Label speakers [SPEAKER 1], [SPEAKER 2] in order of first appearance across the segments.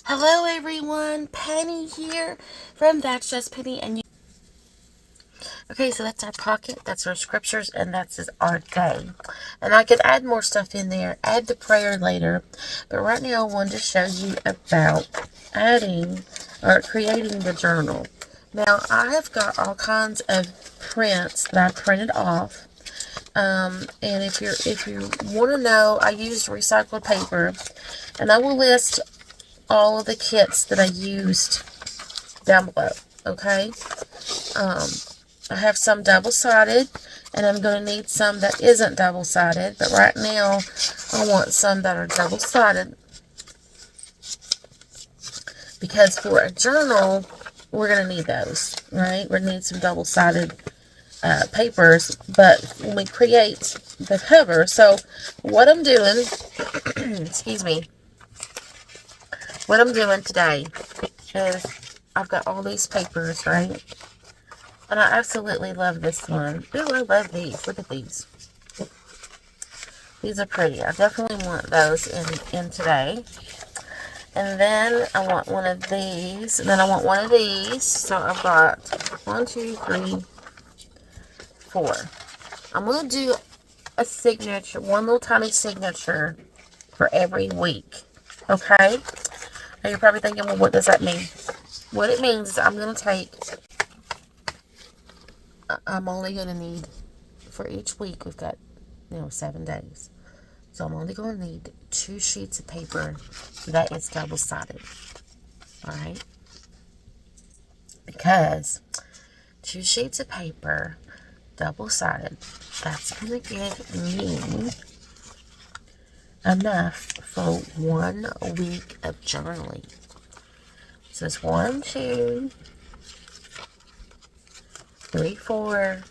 [SPEAKER 1] Hello everyone, Penny here from That's Just Penny and you. Okay, so that's our pocket, that's our scriptures, and that's our day. And I could add more stuff in there, add the prayer later, but right now I wanted to show you about adding or creating the journal. Now I have got all kinds of prints that I printed off. And if you want to know, I used recycled paper, and I will list all of the kits that I used down below, okay? I have some double-sided, and I'm going to need some that isn't double-sided, but right now I want some that are double-sided because for a journal, we're going to need those, right? We're going to need some double-sided papers, but when we create the cover, so what I'm doing, excuse me, what I'm doing today is I've got all these papers, right? And I absolutely love this one. Ooh, I love these. Look at these. These are pretty. I definitely want those in today. And then I want one of these. And then I want one of these. So I've got 1, 2, 3, 4. I'm going to do a signature, one little tiny signature for every week. Okay? Now you're probably thinking, well, what does that mean? What it means is I'm going to take, I'm only going to need, for each week, we've got, 7 days. So I'm only going to need 2 sheets of paper that is double-sided. Alright? Because 2 sheets of paper, double-sided, that's going to give me enough for 1 week of journaling. So it's 1, 2, 3, 4,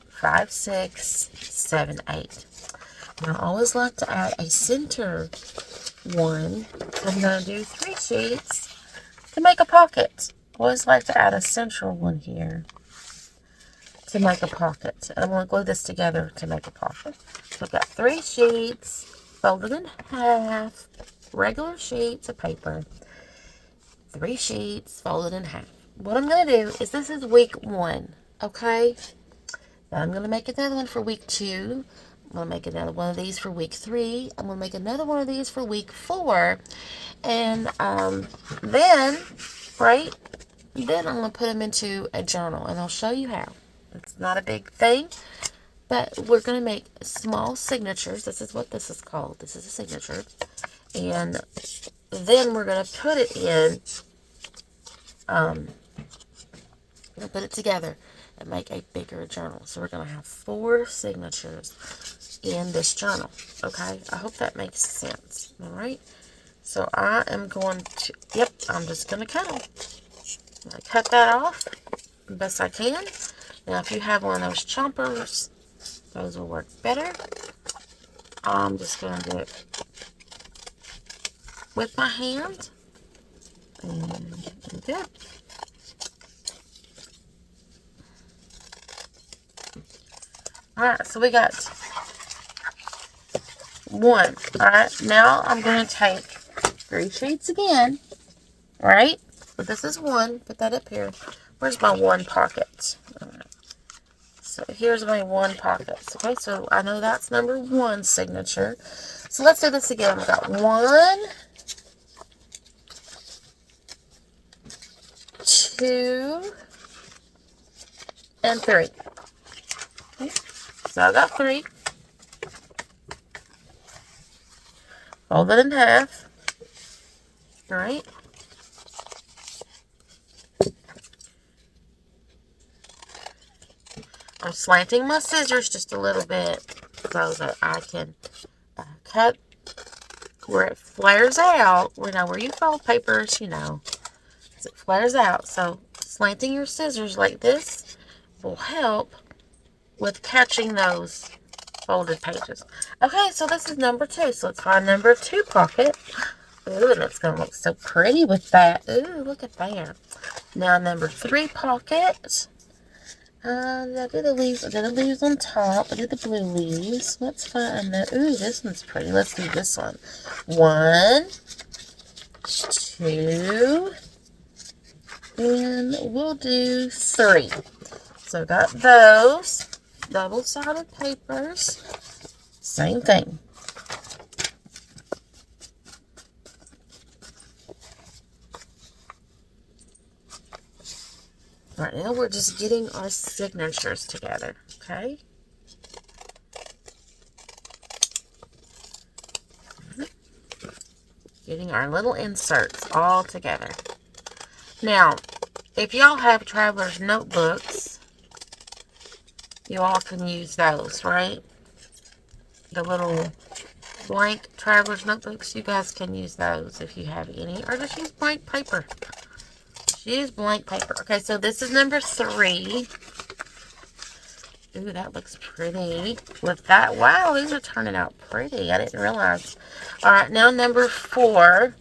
[SPEAKER 1] 5, 6, 7, 8. Now, I always like to add a center one. So I'm going to do 3 sheets to make a pocket. I always like to add a central one here to make a pocket. And I'm going to glue this together to make a pocket. So I've got 3 sheets folded in half, regular sheets of paper. 3 sheets folded in half. What I'm going to do is, this is week 1, okay? Now I'm going to make another one for week 2. I'm going to make another one of these for week 3. I'm going to make another one of these for week 4. And then, right, then I'm going to put them into a journal. And I'll show you how. It's not a big thing. But we're going to make small signatures. This is what this is called. This is a signature. And then we're going to put it in, we'll put it together and make a bigger journal. So we're going to have 4 signatures in this journal. Okay, I hope that makes sense. All right, so I am going to, I'm just going to cut them. I cut that off the best I can. Now, if you have one of those chompers, those will work better. I'm just going to do it with my hand. And good. Alright, so we got 1. Alright, now I'm going to take 3 sheets again. Right? So this is 1. Put that up here. Where's my 1 pocket? Alright. So here's my 1 pocket. Okay, so I know that's number 1 signature. So let's do this again. We've got 1, 2, and 3. Okay. So I got 3. Fold it in half. Alright. I'm slanting my scissors just a little bit so that I can cut where it flares out. Where you fold papers, as it flares out. So slanting your scissors like this will help with catching those folded pages. Okay, so this is number 2. So let's find number 2 pocket. Ooh, and it's going to look so pretty with that. Ooh, look at that. Now number 3 pocket. I did the leaves. I did the leaves on top. I did the blue leaves. Let's find that. Ooh, this one's pretty. Let's do this one. 1, 2, and we'll do 3. So got those double-sided papers. Same thing. Right now we're just getting our signatures together, okay? Getting our little inserts all together. Now, if y'all have traveler's notebooks, you all can use those, right? The little blank traveler's notebooks, you guys can use those if you have any. Or just use blank paper. Just use blank paper. Okay, so this is number 3. Ooh, that looks pretty. With that, wow, these are turning out pretty. I didn't realize. All right, now number 4.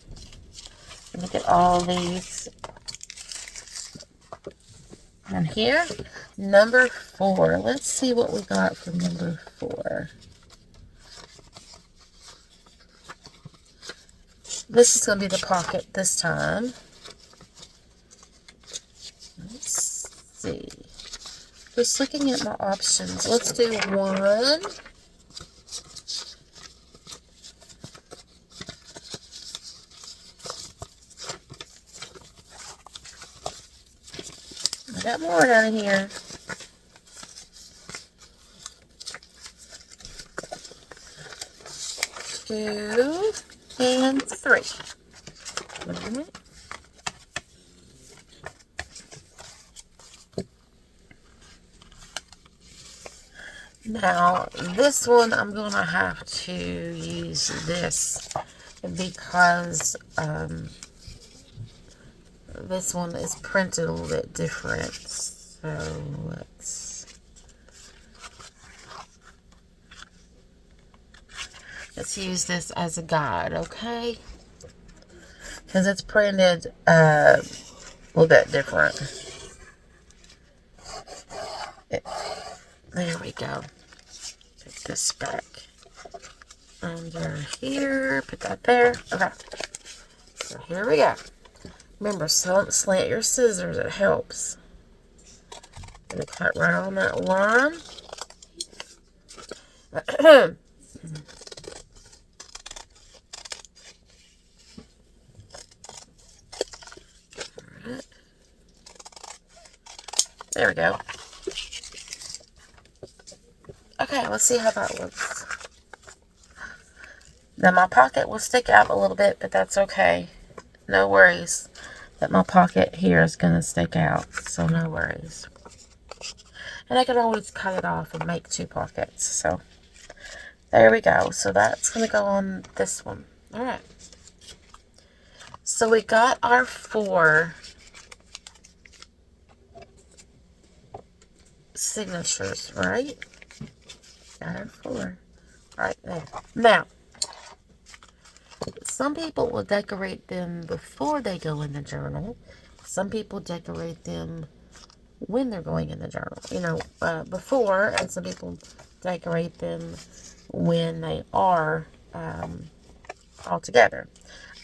[SPEAKER 1] Look at all these. And here, number 4. Let's see what we got for number 4. This is going to be the pocket this time. Let's see. Just looking at my options. Let's do 1. I got more down in here. 2 and 3. Now, this one, I'm going to have to use this because this one is printed a little bit different. So, let's use this as a guide, okay? Because it's printed a little bit different. There we go. Put this back under here. Put that there. Okay. So here we go. Remember, don't slant your scissors. It helps. Gonna cut right on that line. Alright. There we go. Okay, let's see how that looks. Now my pocket will stick out a little bit, but that's okay. No worries that my pocket here is going to stick out, so no worries. And I can always cut it off and make 2 pockets. So there we go. So that's going to go on this one. All right. So we got our 4 signatures, right? Got our 4 right there. Now, some people will decorate them before they go in the journal. Some people decorate them when they're going in the journal. You know, before, and some people decorate them when they are all together.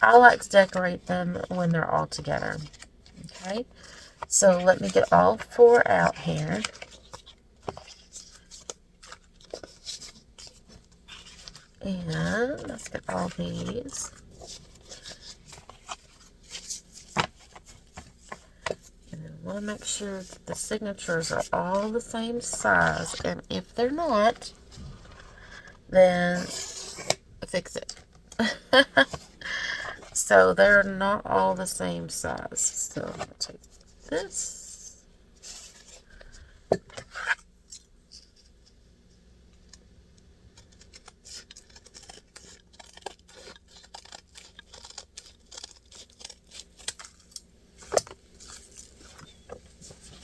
[SPEAKER 1] I like to decorate them when they're all together. Okay, so let me get all 4 out here. And let's get all these. And I want to make sure that the signatures are all the same size. And if they're not, then fix it. So they're not all the same size. So I'm going to take this.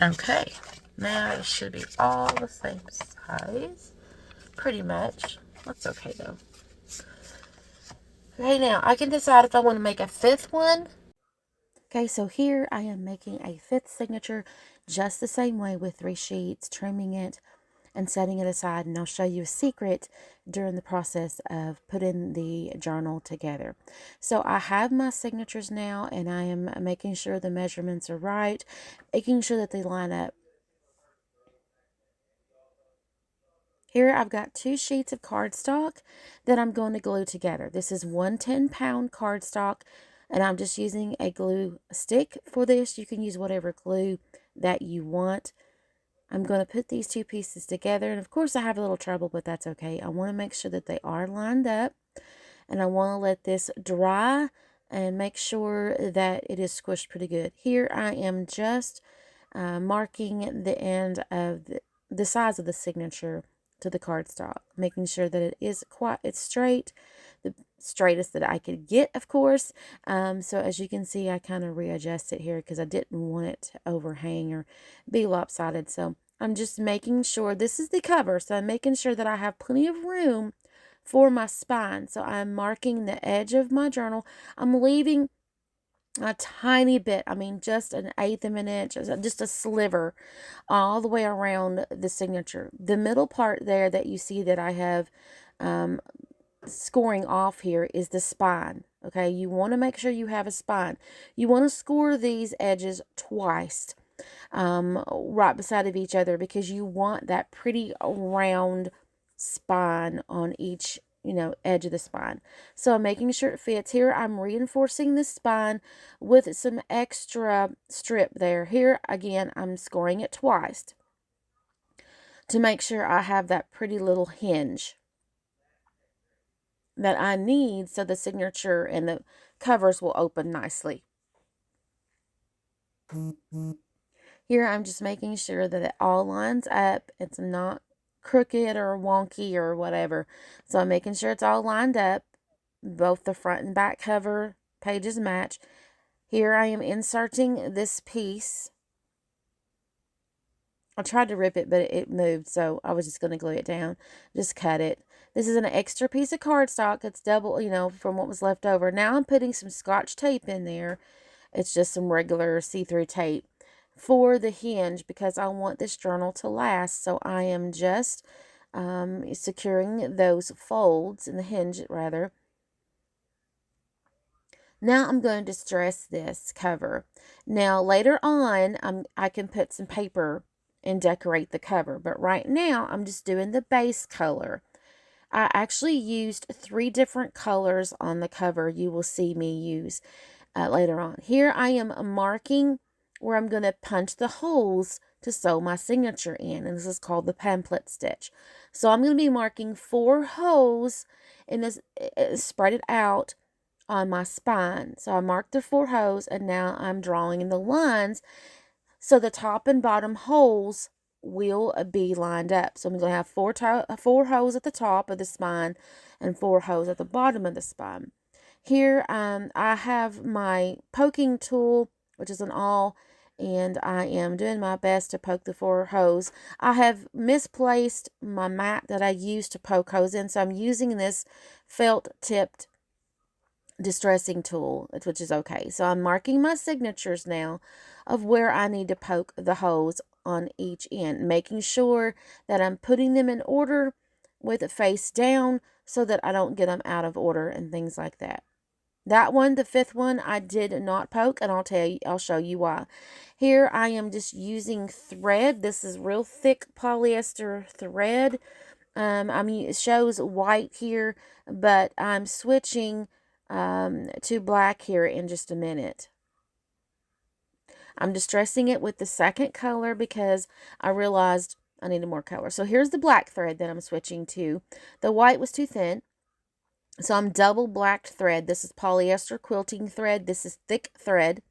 [SPEAKER 1] Okay, now it should be all the same size, pretty much. That's okay though. Okay, now I can decide if I want to make a 5th one. Okay, so here I am making a 5th signature just the same way with 3 sheets, trimming it, and setting it aside. And I'll show you a secret during the process of putting the journal together. So I have my signatures now, and I am making sure the measurements are right, making sure that they line up. Here I've got 2 sheets of cardstock that I'm going to glue together. This is 1 10-pound cardstock, and I'm just using a glue stick for this. You can use whatever glue that you want. I'm going to put these 2 pieces together, and of course I have a little trouble, but that's okay. I want to make sure that they are lined up, and I want to let this dry and make sure that it is squished pretty good. Here I am just marking the end of the size of the signature to the cardstock, making sure that it is it's straight, the straightest that I could get, of course. So as you can see, I kind of readjust it here because I didn't want it to overhang or be lopsided. So I'm just making sure this is the cover. So I'm making sure that I have plenty of room for my spine. So I'm marking the edge of my journal. I'm leaving a tiny bit, I mean just an eighth of an inch, just a sliver all the way around the signature. The middle part there that you see that I have scoring off here is the spine. Okay, you want to make sure you have a spine. You want to score these edges twice, right beside of each other, because you want that pretty round spine on each edge of the spine. So I'm making sure it fits. Here I'm reinforcing the spine with some extra strip there. Here again I'm scoring it twice to make sure I have that pretty little hinge that I need so the signature and the covers will open nicely. Here I'm just making sure that it all lines up. It's not crooked or wonky or whatever. So I'm making sure it's all lined up. Both the front and back cover pages match. Here I am inserting this piece. I tried to rip it, but it moved, so I was just going to glue it down. Just cut it. This is an extra piece of cardstock. It's double, from what was left over. Now I'm putting some Scotch tape in there. It's just some regular see-through tape for the hinge because I want this journal to last. So I am just securing those folds in the hinge, rather. Now I'm going to distress this cover. Now later on, I can put some paper and decorate the cover. But right now, I'm just doing the base color. I actually used 3 different colors on the cover you will see me use later on. Here I am marking where I'm going to punch the holes to sew my signature in. And this is called the pamphlet stitch. So I'm going to be marking 4 holes and this spread it out on my spine. So I marked the 4 holes and now I'm drawing in the lines so the top and bottom holes will be lined up. So I'm going to have 4 holes at the top of the spine and 4 holes at the bottom of the spine. Here I have my poking tool, which is an awl, and I am doing my best to poke the 4 holes. I have misplaced my mat that I used to poke holes in, so I'm using this felt tipped distressing tool, which is okay. So I'm marking my signatures now of where I need to poke the holes on each end, making sure that I'm putting them in order with it face down so that I don't get them out of order and things like that. That one, the 5th one, I did not poke, and I'll show you why. Here I am just using thread. This is real thick polyester thread. It shows white here, but I'm switching to black here in just a minute. I'm distressing it with the 2nd color because I realized I needed more color. So here's the black thread that I'm switching to. The white was too thin, so I'm double blacked thread. This is polyester quilting thread. This is thick thread.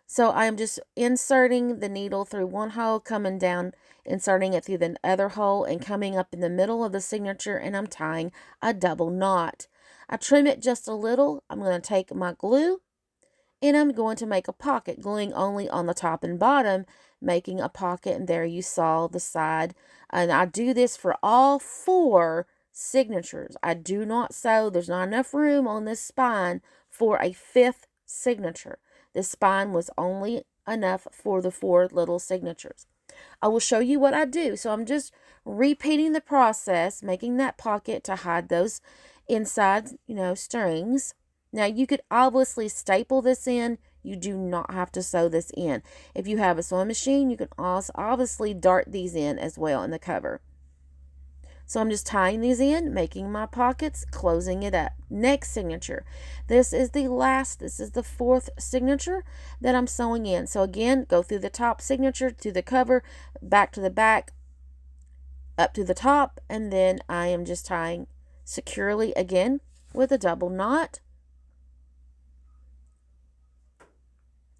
[SPEAKER 1] So I'm just inserting the needle through one hole, coming down, inserting it through the other hole, and coming up in the middle of the signature, and I'm tying a double knot. I trim it just a little. I'm going to take my glue, and I'm going to make a pocket, gluing only on the top and bottom, making a pocket, and there you saw the side. And I do this for all 4 signatures. I do not sew. There's not enough room on this spine for a 5th signature. This spine was only enough for the 4 little signatures. I will show you what I do. So I'm just repeating the process, making that pocket to hide those inside, strings. Now you could obviously staple this in. You do not have to sew this in. If you have a sewing machine, you can also obviously dart these in as well in the cover. So I'm just tying these in, making my pockets, closing it up. Next signature. This is the fourth signature that I'm sewing in. So again, go through the top signature to the cover, back to the back, up to the top, and then I am just tying securely again with a double knot.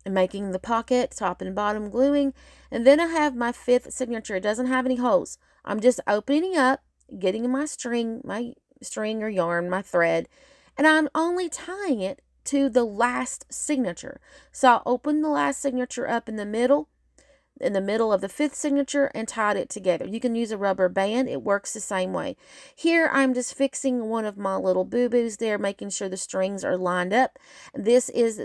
[SPEAKER 1] And making the pocket, top and bottom gluing. And then I have my fifth signature. It doesn't have any holes. I'm just opening up, getting my string or yarn, my thread, and I'm only tying it to the last signature. So I'll open the last signature up in the middle of the fifth signature and tied it together. You can use a rubber band. It works the same way. Here I'm just fixing one of my little boo-boos there, making sure the strings are lined up. This is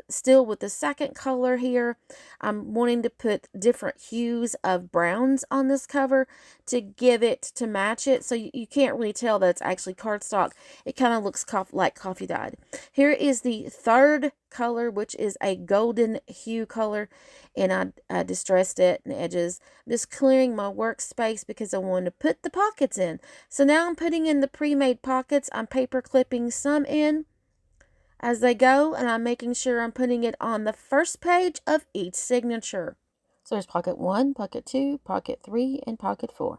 [SPEAKER 1] still with the second color here. I'm wanting to put different hues of browns on this cover to match it. So you can't really tell that it's actually cardstock. It kind of looks like coffee dyed. Here is the third color, which is a golden hue color, and I distressed it and edges. I'm just clearing my workspace because I wanted to put the pockets in. So now I'm putting in the pre-made pockets. I'm paper clipping some in as they go, and I'm making sure I'm putting it on the first page of each signature. So there's pocket 1, pocket 2, pocket 3, and pocket 4.